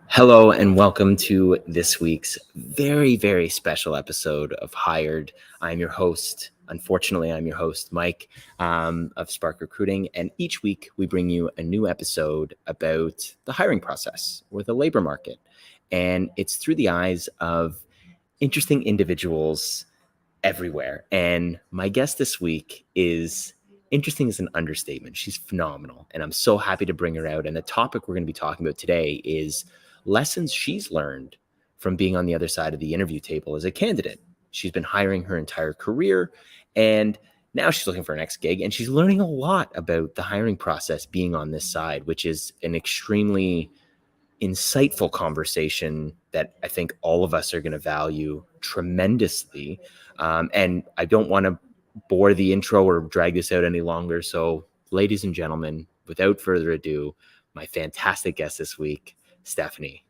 Hello and welcome to this week's very, very special episode of Hired. I'm your host. Unfortunately, I'm your host, Mike, of Spark Recruiting. And each week we bring you a new episode about the hiring process or the labor market. And it's through the eyes of interesting individuals everywhere. And my guest this week is interesting is an understatement. She's phenomenal. And I'm so happy to bring her out. And the topic we're going to be talking about today is lessons she's learned from being on the other side of the interview table as a candidate. She's been hiring her entire career, and now she's looking for her next gig, and she's learning a lot about the hiring process being on this side, which is an extremely insightful conversation that I think all of us are going to value tremendously. And I don't want to bore the intro or drag this out any longer. So, ladies and gentlemen, without further ado, my fantastic guest this week, Stefanie.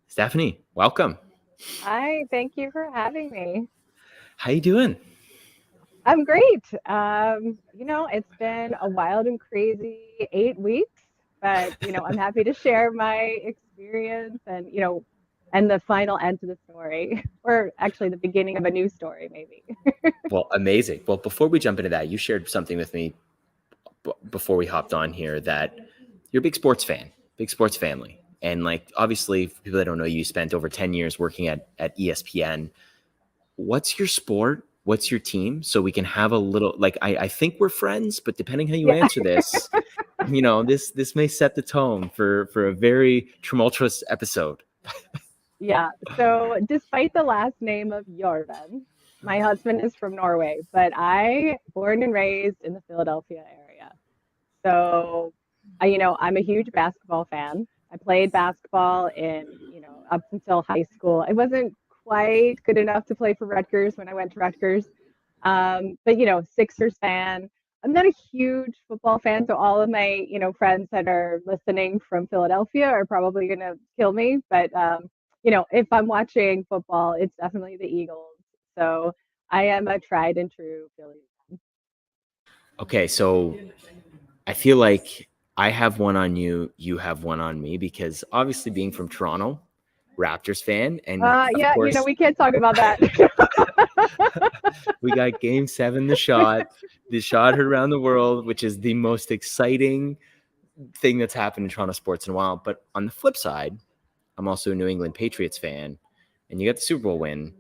Stefanie, welcome. Hi, thank you for having me. How you doing? I'm great. It's been a wild and crazy 8 weeks, but I'm happy to share my experience and the final end to the story, or actually the beginning of a new story, maybe. Well, amazing. Well, before we jump into that, you shared something with me before we hopped on here that you're a big sports fan, big sports family. And like, obviously, for people that don't know, you spent over 10 years working at ESPN. What's your sport? What's your team? So we can have a little, like, I think we're friends, but depending how you answer this, this may set the tone for a very tumultuous episode. Yeah. So despite the last name of Gjørven, my husband is from Norway, but I born and raised in the Philadelphia area. So I'm a huge basketball fan. I played basketball up until high school. I wasn't quite good enough to play for Rutgers when I went to Rutgers. But Sixers fan. I'm not a huge football fan, so all of my, friends that are listening from Philadelphia are probably gonna kill me. But if I'm watching football, it's definitely the Eagles. So I am a tried and true Philly fan. Okay, so I feel like I have one on you, you have one on me, because obviously being from Toronto, Raptors fan, and of Yeah, course we can't talk about that. we got Game 7, the shot heard around the world, which is the most exciting thing that's happened in Toronto sports in a while. But on the flip side, I'm also a New England Patriots fan, and you got the Super Bowl win.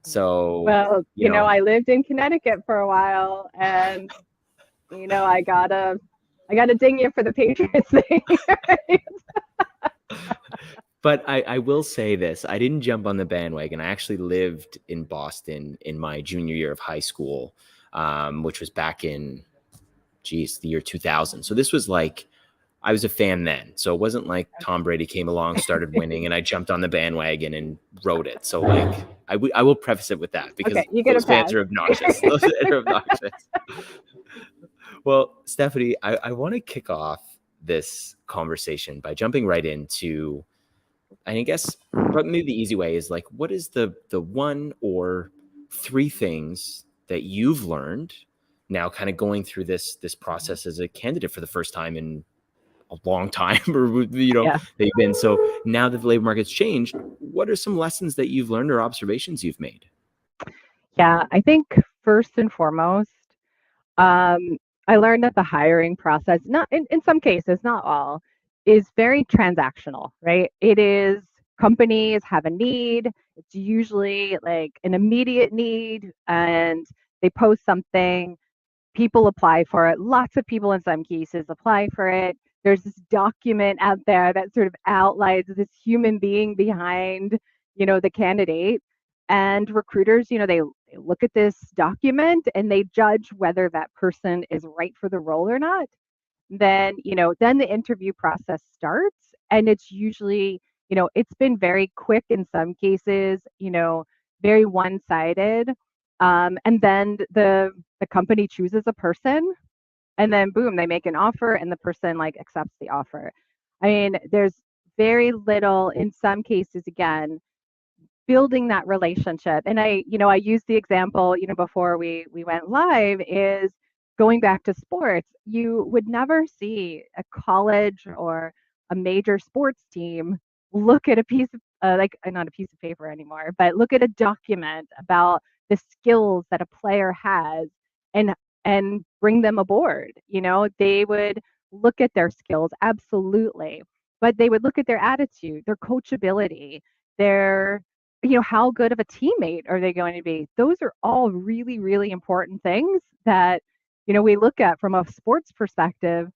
So, Well, I lived in Connecticut for a while, and I gotta ding you for the Patriots thing. But I will say this. I didn't jump on the bandwagon. I actually lived in Boston in my junior year of high school, which was back in, the year 2000. So this was like, I was a fan then. So it wasn't like Tom Brady came along, started winning, and I jumped on the bandwagon and rode it. So like, I will preface it with that, because those fans are obnoxious. Those are obnoxious. Well, Stefanie, I want to kick off this conversation by jumping right into, and I guess, but maybe the easy way is like, what is the one or three things that you've learned now, kind of going through this process as a candidate for the first time in a long time, or they've been. So now that the labor market's changed, what are some lessons that you've learned or observations you've made? Yeah, I think first and foremost, I learned that the hiring process, not in some cases, not all, is very transactional, right? It is, companies have a need. It's usually like an immediate need, and they post something, people apply for it. Lots of people in some cases apply for it. There's this document out there that sort of outlines this human being behind, the candidate. And recruiters, they look at this document and they judge whether that person is right for the role or not. Then the interview process starts, and it's usually, it's been very quick in some cases, very one-sided. And then the company chooses a person, and then boom, they make an offer, and the person like accepts the offer. I mean, there's very little in some cases, again, building that relationship. And I use the example, before we went live, is going back to sports, you would never see a college or a major sports team look at a piece of not a piece of paper anymore, but look at a document about the skills that a player has and bring them aboard. They would look at their skills, absolutely, but they would look at their attitude, their coachability, their how good of a teammate are they going to be? Those are all really, really important things that we look at from a sports perspective.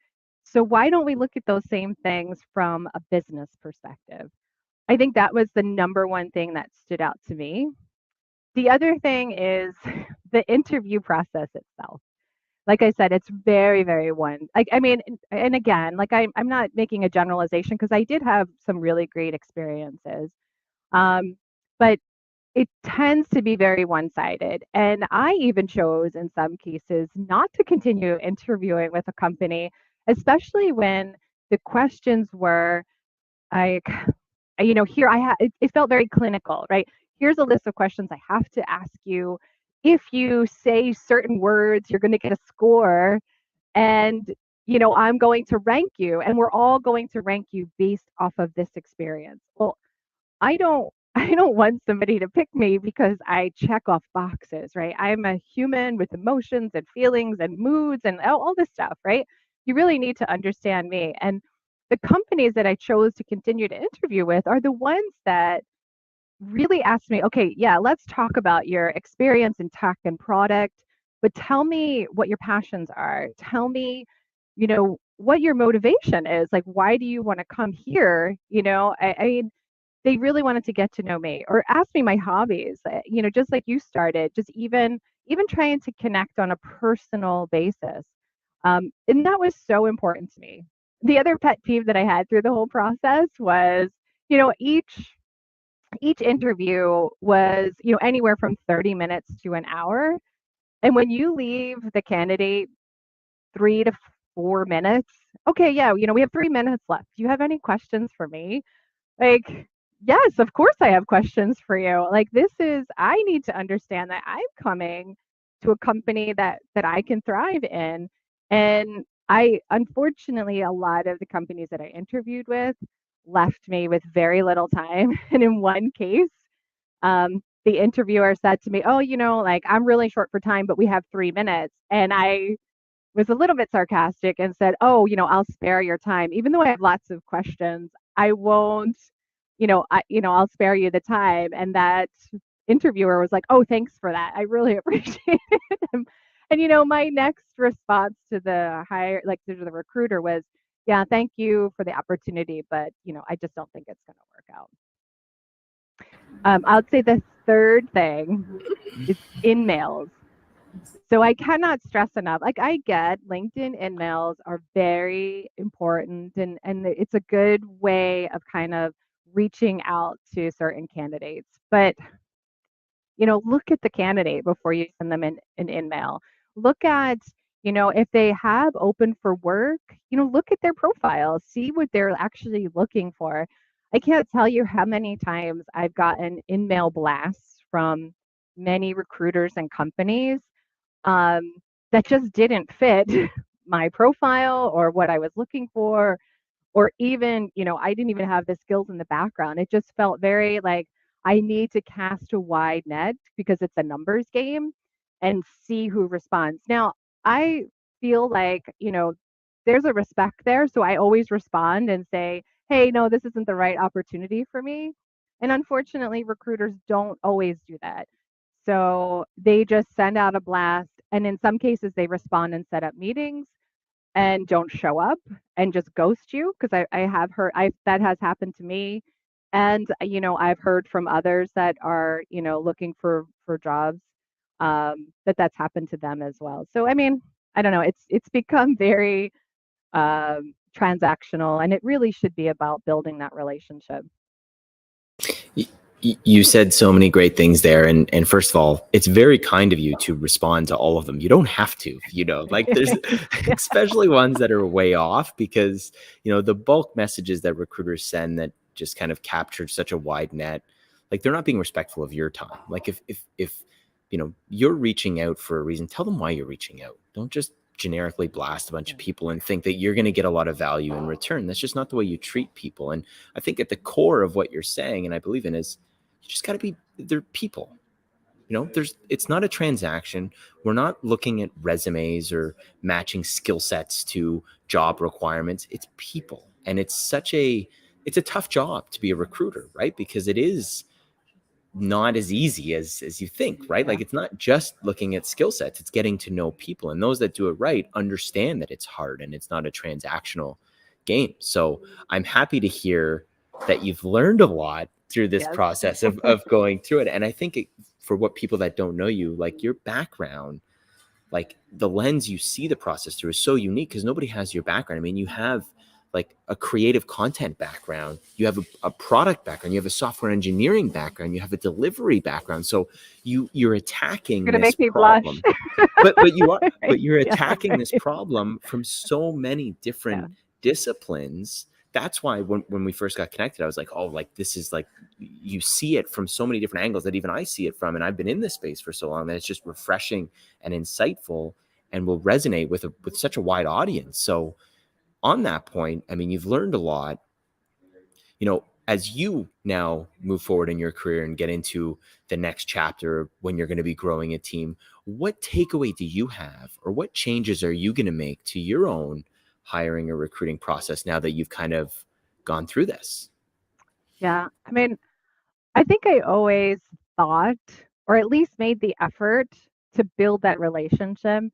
So why don't we look at those same things from a business perspective? I think that was the number one thing that stood out to me. The other thing is the interview process itself. Like I said, it's very, very one. Like I mean, and again, like I'm not making a generalization because I did have some really great experiences, but it tends to be very one-sided. And I even chose in some cases not to continue interviewing with a company, especially when the questions were like, here it felt very clinical, right? Here's a list of questions I have to ask you. If you say certain words, you're going to get a score. And, I'm going to rank you, and we're all going to rank you based off of this experience. Well, I don't I don't want somebody to pick me because I check off boxes, right? I'm a human with emotions and feelings and moods and all this stuff, right? You really need to understand me. And the companies that I chose to continue to interview with are the ones that really asked me, okay, yeah, let's talk about your experience in tech and product, but tell me what your passions are. Tell me, what your motivation is. Like, why do you want to come here? I they really wanted to get to know me or ask me my hobbies, just like you started, just even trying to connect on a personal basis. And that was so important to me. The other pet peeve that I had through the whole process was, each interview was, anywhere from 30 minutes to an hour. And when you leave the candidate 3 to 4 minutes, okay, yeah, we have 3 minutes left. Do you have any questions for me? Like, yes, of course I have questions for you. Like I need to understand that I'm coming to a company that I can thrive in. And I unfortunately a lot of the companies that I interviewed with left me with very little time. And in one case, the interviewer said to me, "Oh, like I'm really short for time, but we have 3 minutes." And I was a little bit sarcastic and said, "Oh, I'll spare your time. Even though I have lots of questions, I won't, I'll spare you the time." And that interviewer was like, "Oh, thanks for that. I really appreciate it." And my next response to to the recruiter was, "Yeah, thank you for the opportunity, but I just don't think it's going to work out." I would say the third thing is in mails. So I cannot stress enough. Like I get LinkedIn in-mails are very important and it's a good way of kind of reaching out to certain candidates. But look at the candidate before you send them an in-mail. Look at, if they have open for work, look at their profile, see what they're actually looking for. I can't tell you how many times I've gotten in-mail blasts from many recruiters and companies that just didn't fit my profile or what I was looking for, or even, I didn't even have the skills in the background. It just felt very like I need to cast a wide net because it's a numbers game and see who responds. Now, I feel like, there's a respect there. So I always respond and say, hey, no, this isn't the right opportunity for me. And unfortunately, recruiters don't always do that. So they just send out a blast. And in some cases, they respond and set up meetings and don't show up and just ghost you because I have heard that has happened to me. And I've heard from others that are looking for jobs that's happened to them as well. So I mean, I don't know, it's become very transactional, and it really should be about building that relationship. You said so many great things there. And first of all, it's very kind of you to respond to all of them. You don't have to, like there's especially ones that are way off because, the bulk messages that recruiters send that just kind of captured such a wide net, like they're not being respectful of your time. Like if you're reaching out for a reason, tell them why you're reaching out. Don't just generically blast a bunch of people and think that you're going to get a lot of value in return. That's just not the way you treat people. And I think at the core of what you're saying, and I believe in, is you just got to be, they're people. It's not a transaction. We're not looking at resumes or matching skill sets to job requirements. It's people. And it's a tough job to be a recruiter, right? Because it is not as easy as you think, right? Yeah. Like, it's not just looking at skill sets, it's getting to know people. And those that do it right understand that it's hard and it's not a transactional game. So I'm happy to hear that you've learned a lot through this process of going through it. And I think for what people that don't know you, like, your background, like the lens you see the process through is so unique because nobody has your background. I mean, you have like a creative content background, you have a product background, you have a software engineering background, you have a delivery background. So you're attacking this problem, but you're attacking this problem from so many different disciplines. That's why when we first got connected, I was like, oh, like, this is like, you see it from so many different angles that even I see it from, and I've been in this space for so long that it's just refreshing and insightful and will resonate with such a wide audience. So on that point, I mean, you've learned a lot, as you now move forward in your career and get into the next chapter when you're going to be growing a team. What takeaway do you have, or what changes are you going to make to your own hiring or recruiting process now that you've kind of gone through this? Yeah. I mean, I think I always thought, or at least made the effort to build that relationship.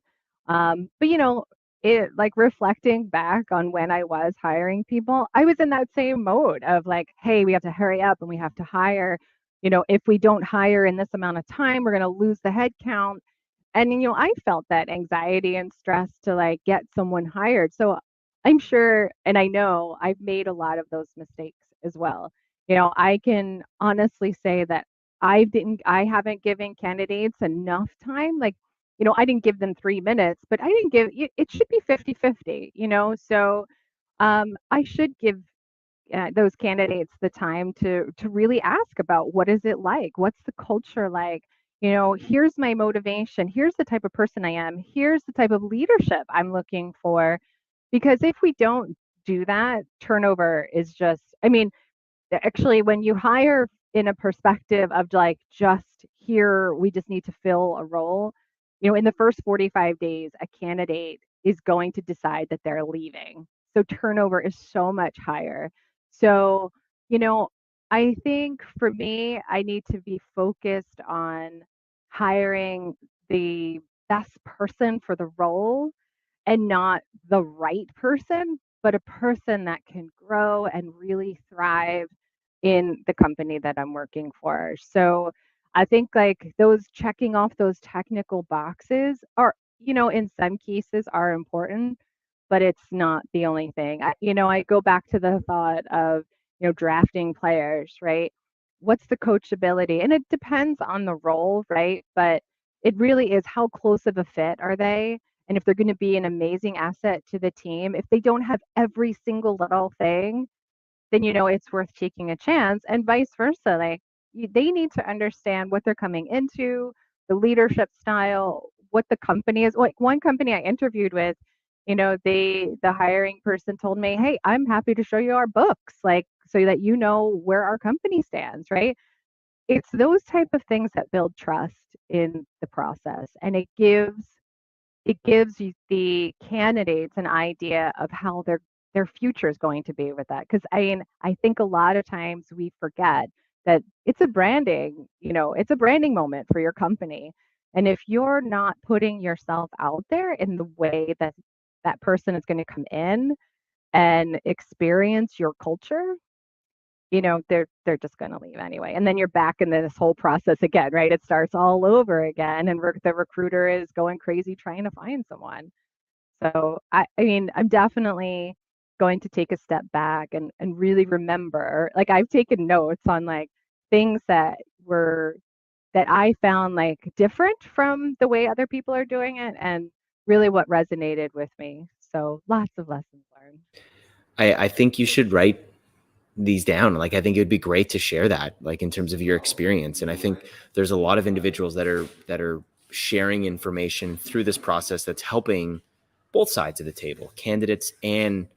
But it, like, reflecting back on when I was hiring people, I was in that same mode of like, hey, we have to hurry up and we have to hire. If we don't hire in this amount of time, we're going to lose the head count. And I felt that anxiety and stress to like get someone hired. So I'm sure, and I know I've made a lot of those mistakes as well. I can honestly say that I haven't given candidates enough time. Like, I didn't give them 3 minutes, but I didn't give, it should be 50-50, so I should give those candidates the time to really ask about what is it like? What's the culture like? Here's my motivation. Here's the type of person I am. Here's the type of leadership I'm looking for. Because if we don't do that, turnover is just, I mean, actually, when you hire in a perspective of like, just here, we just need to fill a role, in the first 45 days, a candidate is going to decide that they're leaving. So turnover is so much higher. So, I think for me, I need to be focused on hiring the best person for the role, and not the right person, but a person that can grow and really thrive in the company that I'm working for. So I think like those checking off those technical boxes are, in some cases are important, but it's not the only thing. I go back to the thought of, drafting players, right? What's the coachability? And it depends on the role, right? But it really is, how close of a fit are they? And if they're going to be an amazing asset to the team, if they don't have every single little thing, then it's worth taking a chance, and vice versa. Like, they need to understand what they're coming into, the leadership style, what the company is. Like, one company I interviewed with, the hiring person told me, hey, I'm happy to show you our books, like, so that where our company stands, right? It's those type of things that build trust in the process, and it gives you the candidates an idea of how their future is going to be with that. Because I think a lot of times we forget that it's a branding moment for your company. And if you're not putting yourself out there in the way that that person is going to come in and experience your culture, they're just going to leave anyway. And then you're back in this whole process again, right? It starts all over again, and the recruiter is going crazy trying to find someone. So I mean, I'm definitely going to take a step back and really remember. Like, I've taken notes on like things that I found like different from the way other people are doing it, and really what resonated with me. So lots of lessons learned. I think you should write these down. Like, I think it would be great to share that, like, in terms of your experience. And I think there's a lot of individuals that are sharing information through this process that's helping both sides of the table, candidates and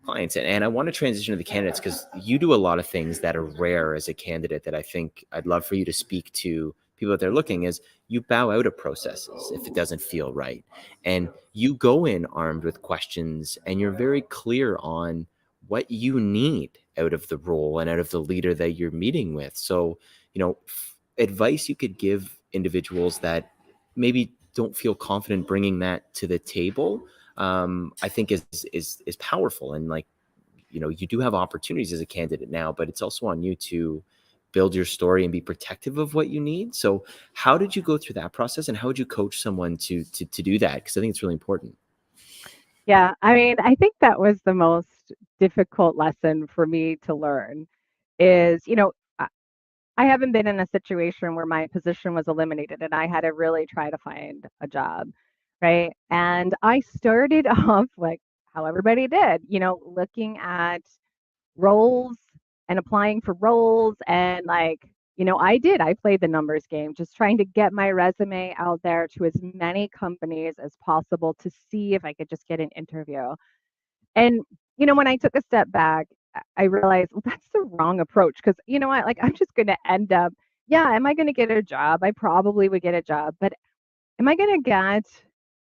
clients. And I want to transition to the candidates because you do a lot of things that are rare as a candidate that I think I'd love for you to speak to people that they're looking is you bow out of processes if it doesn't feel right. And you go in armed with questions and you're very clear on what you need out of the role and out of the leader that you're meeting with. So, advice you could give individuals that maybe don't feel confident bringing that to the table, I think is powerful. And you do have opportunities as a candidate now, but it's also on you to build your story and be protective of what you need. So how did you go through that process, and how would you coach someone to do that? Because I think it's really important. Yeah, I mean, I think that was the most difficult lesson for me to learn is, I haven't been in a situation where my position was eliminated and I had to really try to find a job, right? And I started off like how everybody did, looking at roles and applying for roles and I played the numbers game, just trying to get my resume out there to as many companies as possible to see if I could just get an interview. And, when I took a step back, I realized, well, that's the wrong approach because you know what? Like, I'm just going to end up, yeah, am I going to get a job? I probably would get a job, but am I going to get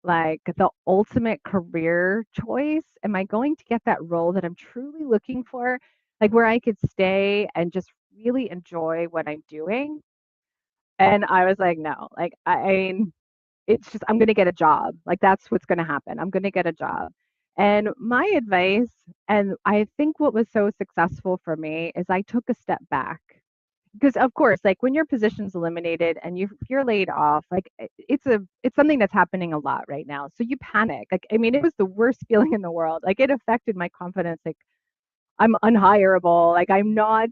like the ultimate career choice? Am I going to get that role that I'm truly looking for? Like, where I could stay and just really enjoy what I'm doing? And I was like, no, like, it's just I'm gonna get a job. Like that's what's gonna happen. I'm gonna get a job. And my advice, and I think what was so successful for me is I took a step back. Because of course, like when your position's eliminated and you're laid off, like it's something that's happening a lot right now. So you panic. Like I mean, it was the worst feeling in the world. Like it affected my confidence. Like I'm unhireable. Like I'm not,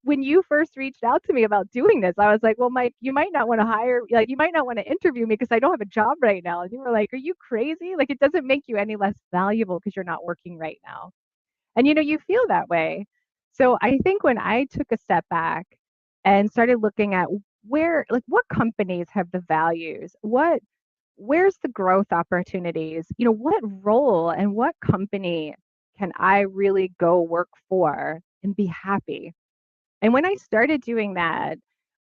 when you first reached out to me about doing this, I was like, well, Mike, you might not want to you might not want to interview me because I don't have a job right now. And you were like, are you crazy? Like it doesn't make you any less valuable because you're not working right now. And you feel that way. So I think when I took a step back and started looking at like what companies have the values, where's the growth opportunities, what role and what company can I really go work for and be happy? And when I started doing that,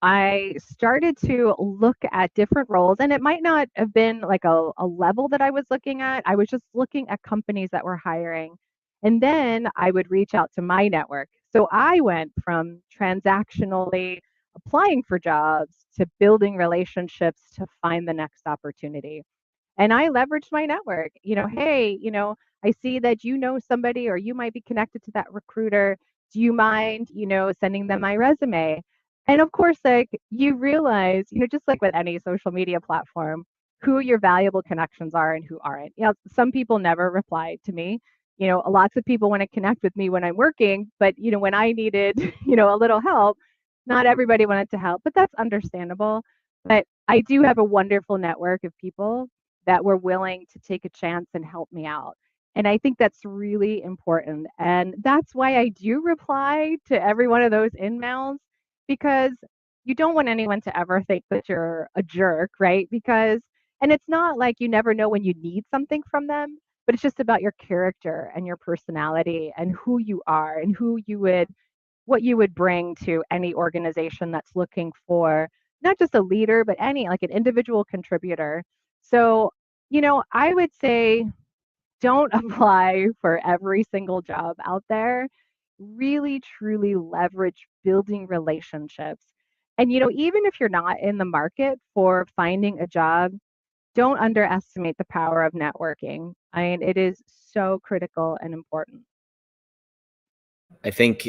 I started to look at different roles, and it might not have been like a level that I was looking at. I was just looking at companies that were hiring. And then I would reach out to my network. So I went from transactionally applying for jobs to building relationships to find the next opportunity. And I leveraged my network. Hey, I see that you know somebody or you might be connected to that recruiter. Do you mind, sending them my resume? And of course, like you realize, just like with any social media platform, who your valuable connections are and who aren't. Some people never reply to me. Lots of people want to connect with me when I'm working, but when I needed, a little help, not everybody wanted to help, but that's understandable. But I do have a wonderful network of people that were willing to take a chance and help me out. And I think that's really important. And that's why I do reply to every one of those emails because you don't want anyone to ever think that you're a jerk, right? And it's not like you never know when you need something from them, but it's just about your character and your personality and who you are and what you would bring to any organization that's looking for not just a leader, but any like an individual contributor. So, I would say don't apply for every single job out there. Really, truly leverage building relationships. And, even if you're not in the market for finding a job, don't underestimate the power of networking. I mean, it is so critical and important. I think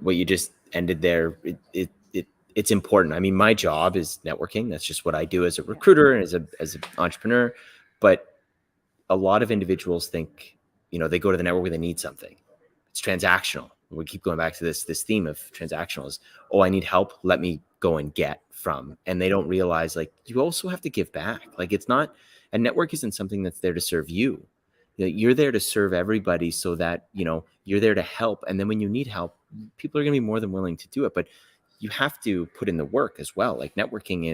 what you just ended there. It's important. I mean, my job is networking. That's just what I do as a Yeah. recruiter and as an entrepreneur. But a lot of individuals think, they go to the network when they need something. It's transactional. We keep going back to this theme of transactional is, oh, I need help. Let me go and get from. And they don't realize like you also have to give back. Like it's not, a network isn't something that's there to serve you. You're there to serve everybody so that, you're there to help. And then when you need help, people are going to be more than willing to do it. But you have to put in the work as well. Like networking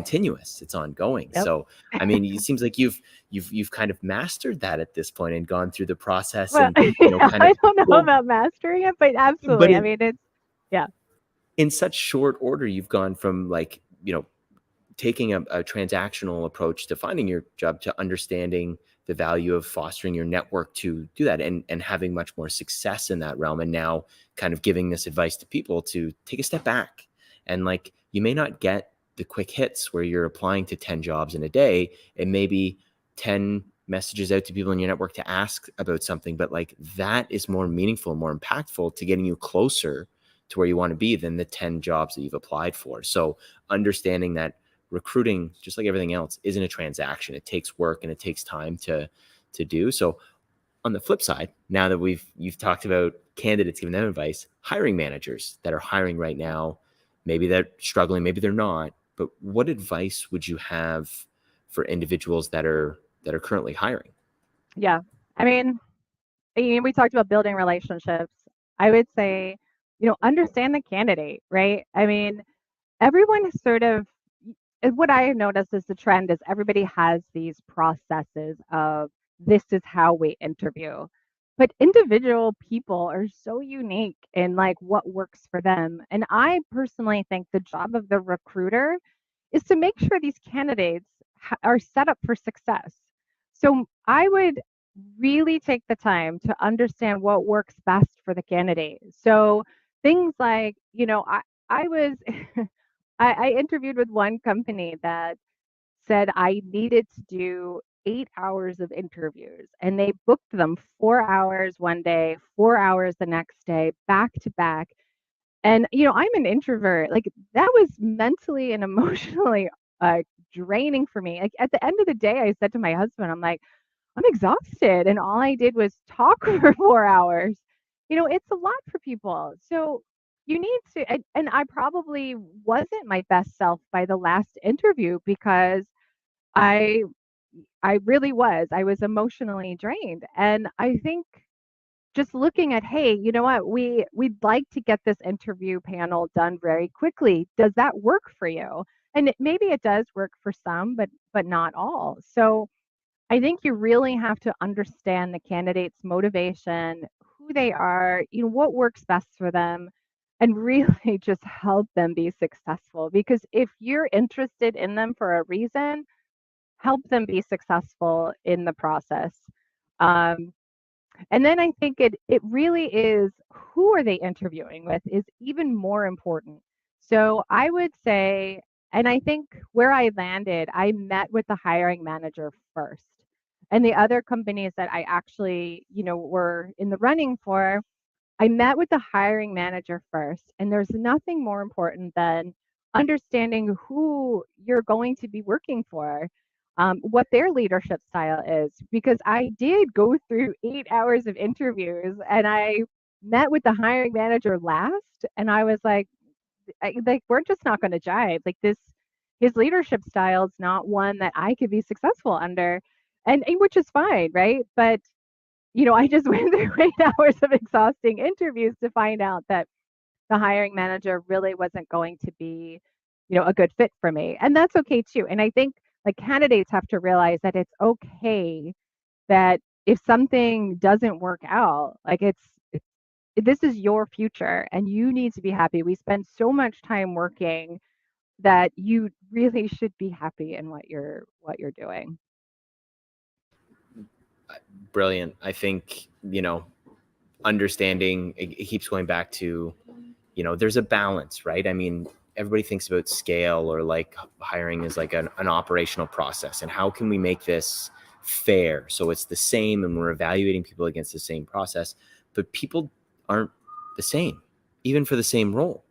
continuous, it's ongoing. Yep. So, I mean, it seems like you've kind of mastered that at this point and gone through the process Well, and, you know, kind I of, don't know well, about mastering it, but but absolutely. I mean, it's yeah. in such short order, you've gone from like, you know, taking a transactional approach to finding your job to understanding the value of fostering your network to do that and having much more success in that realm. And now kind of giving this advice to people to take a step back. And like, you may not get the quick hits where you're applying to 10 jobs in a day. It may be 10 messages out to people in your network to ask about something, but like that is more meaningful, more impactful to getting you closer to where you want to be than the 10 jobs that you've applied for. So understanding that recruiting, just like everything else, isn't a transaction. It takes work and it takes time to do. So on the flip side, now that you've talked about candidates giving them advice, hiring managers that are hiring right now, maybe they're struggling, maybe they're not, but what advice would you have for individuals that are currently hiring? Yeah. I mean, we talked about building relationships. I would say, understand the candidate, right? I mean, everyone is sort of what I noticed is the trend is everybody has these processes of this is how we interview. But individual people are so unique in like what works for them. And I personally think the job of the recruiter is to make sure these candidates are set up for success. So I would really take the time to understand what works best for the candidate. So things like, I was I interviewed with one company that said I needed to do 8 hours of interviews, and they booked them 4 hours one day, 4 hours the next day, back to back. And, I'm an introvert. Like, that was mentally and emotionally uh, draining for me. Like, at the end of the day, I said to my husband, I'm like, I'm exhausted. And all I did was talk for 4 hours. It's a lot for people. So you need to, and I probably wasn't my best self by the last interview because I I really was. I was emotionally drained. And I think just looking at, hey, you know what, we'd like to get this interview panel done very quickly. Does that work for you? And maybe it does work for some, but not all. So I think you really have to understand the candidate's motivation, who they are, what works best for them, and really just help them be successful. Because if you're interested in them for a reason, help them be successful in the process. Um, and then I think it really is who are they interviewing with is even more important. So I would say, and I think where I landed, I met with the hiring manager first. And the other companies that I actually, were in the running for, I met with the hiring manager first. And there's nothing more important than understanding who you're going to be working for, what their leadership style is. Because I did go through 8 hours of interviews and I met with the hiring manager last. And I was like, we're just not going to jive. Like his leadership style is not one that I could be successful under. And which is fine, right? But I just went through 8 hours of exhausting interviews to find out that the hiring manager really wasn't going to be, a good fit for me. And that's okay too. And I think like candidates have to realize that it's okay that if something doesn't work out, like this is your future and you need to be happy. We spend so much time working that you really should be happy in what you're doing. Brilliant. I think, understanding it keeps going back to, there's a balance, right? I mean, everybody thinks about scale or like hiring is like an operational process, and how can we make this fair so it's the same and we're evaluating people against the same process, but people aren't the same, even for the same role.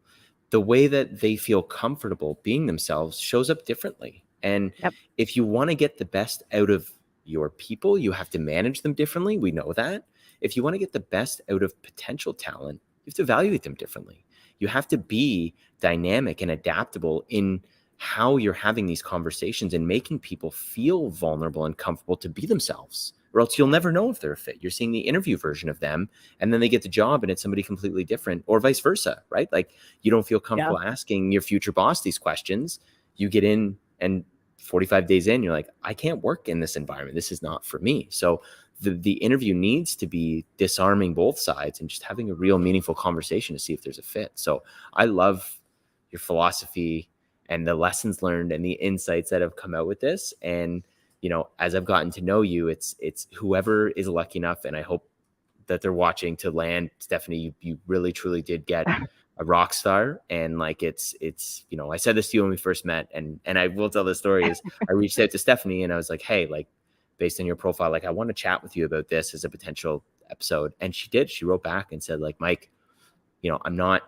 The way that they feel comfortable being themselves shows up differently. And Yep. if you want to get the best out of your people, you have to manage them differently. We know that. If you want to get the best out of potential talent, you have to evaluate them differently. You have to be dynamic and adaptable in how you're having these conversations and making people feel vulnerable and comfortable to be themselves, or else you'll never know if they're a fit. You're seeing the interview version of them, and then they get the job and it's somebody completely different, or vice versa, right? Like, you don't feel comfortable asking your future boss these questions. You get in And 45 days in, you're like, I can't work in this environment. This is not for me. So the interview needs to be disarming both sides and just having a real meaningful conversation to see if there's a fit. So I love your philosophy and the lessons learned and the insights that have come out with this. And, you know, as I've gotten to know you, it's whoever is lucky enough, and I hope that they're watching, to land, Stefanie, you really truly did get a rock star. And like, it's, you know, I said this to you when we first met, and I will tell the story is I reached out to Stefanie and I was like, hey, like, based on your profile, like, I want to chat with you about this as a potential episode. And she did. She wrote back and said, like, Mike, you know, I'm not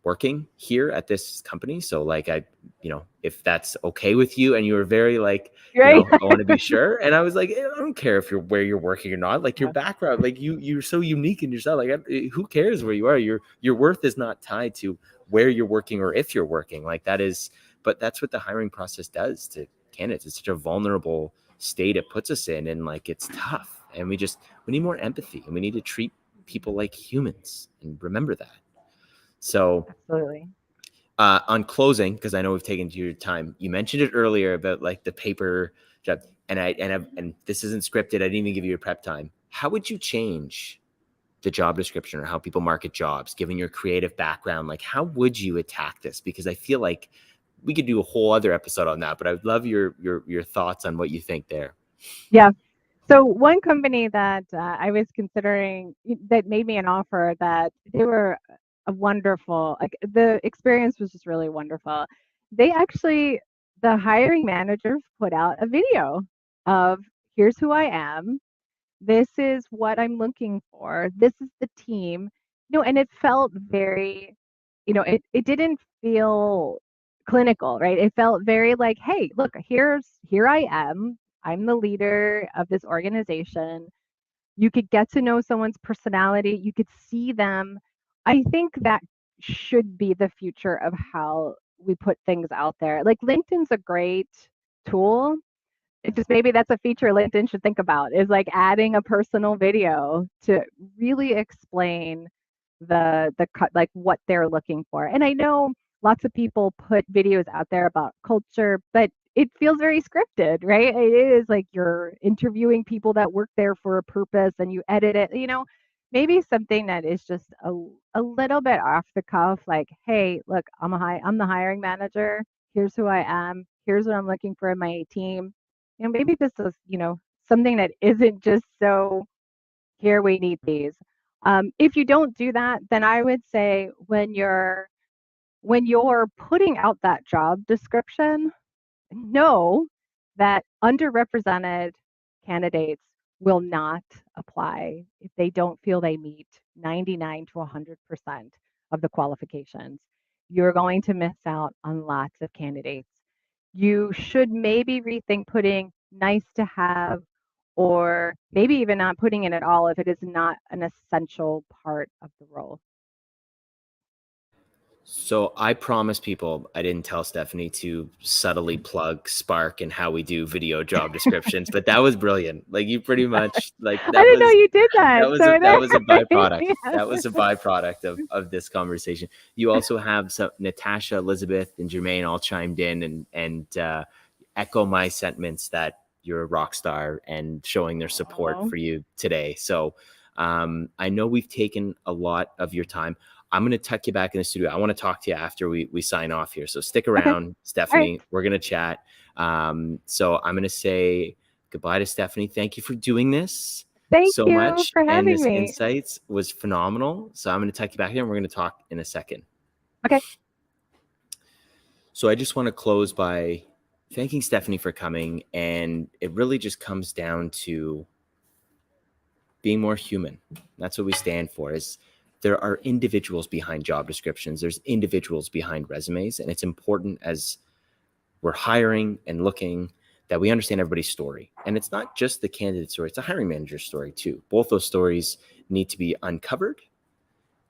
working here at this company. So like, you know, if that's okay with you. And you were very like, Right? you know, I want to be sure. And I was like, I don't care if you're where you're working or not. Like, your background, like you're so unique in yourself. Like, who cares where you are? Your worth is not tied to where you're working or if you're working. Like, that is, but that's what the hiring process does to candidates. It's such a vulnerable state it puts us in. And like, it's tough. And we need more empathy, and we need to treat people like humans, and remember that. So Absolutely. on closing, because I know we've taken your time, you mentioned it earlier about like the paper job, and this isn't scripted. I didn't even give you your prep time. How would you change the job description or how people market jobs, given your creative background? Like, how would you attack this? Because I feel like we could do a whole other episode on that, but I would love your thoughts on what you think there. Yeah. So one company that I was considering that made me an offer, that they were a wonderful, like the experience was just really wonderful. They actually, the hiring managers put out a video of, here's who I am. This is what I'm looking for. This is the team. And it felt very, it didn't feel clinical, right? It felt very like, hey, look, here I am. I'm the leader of this organization. You could get to know someone's personality. You could see them. I think that should be the future of how we put things out there. Like, LinkedIn's a great tool. It just, maybe that's a feature LinkedIn should think about, is like adding a personal video to really explain like what they're looking for. And I know lots of people put videos out there about culture, but it feels very scripted, right? It is like you're interviewing people that work there for a purpose and you edit it, maybe something that is just a little bit off the cuff, like, hey, look, I'm the hiring manager. Here's who I am. Here's what I'm looking for in my team. Maybe this is, something that isn't just so, here, we need these. If you don't do that, then I would say when you're putting out that job description, know that underrepresented candidates will not apply if they don't feel they meet 99 to 100% of the qualifications. You're going to miss out on lots of candidates. You should maybe rethink putting nice to have, or maybe even not putting it at all if it is not an essential part of the role. So I promise people I didn't tell Stefanie to subtly plug Spark and how we do video job descriptions, but that was brilliant. Like, you pretty much, like, I didn't know you did that. So that was a byproduct. yeah. That was a byproduct of this conversation. You also have some Natasha, Elizabeth, and Jermaine all chimed in and echo my sentiments that you're a rock star and showing their support for you today. So I know we've taken a lot of your time. I'm going to tuck you back in the studio. I want to talk to you after we sign off here. So stick around, okay. Stefanie. Right. We're going to chat. So I'm going to say goodbye to Stefanie. Thank you for doing this. Thank so you much. for having and this me. Insights was phenomenal. So I'm going to tuck you back here and we're going to talk in a second. Okay. So I just want to close by thanking Stefanie for coming. And it really just comes down to being more human. That's what we stand for. Is there are individuals behind job descriptions. There's individuals behind resumes. And it's important, as we're hiring and looking, that we understand everybody's story. And it's not just the candidate story, it's a hiring manager's story too. Both those stories need to be uncovered,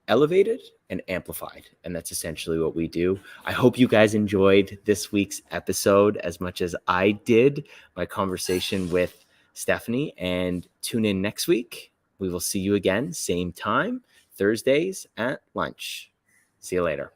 elevated, and amplified. And that's essentially what we do. I hope you guys enjoyed this week's episode as much as I did my conversation with Stefanie. And tune in next week. We will see you again, same time, Thursdays at lunch. See you later.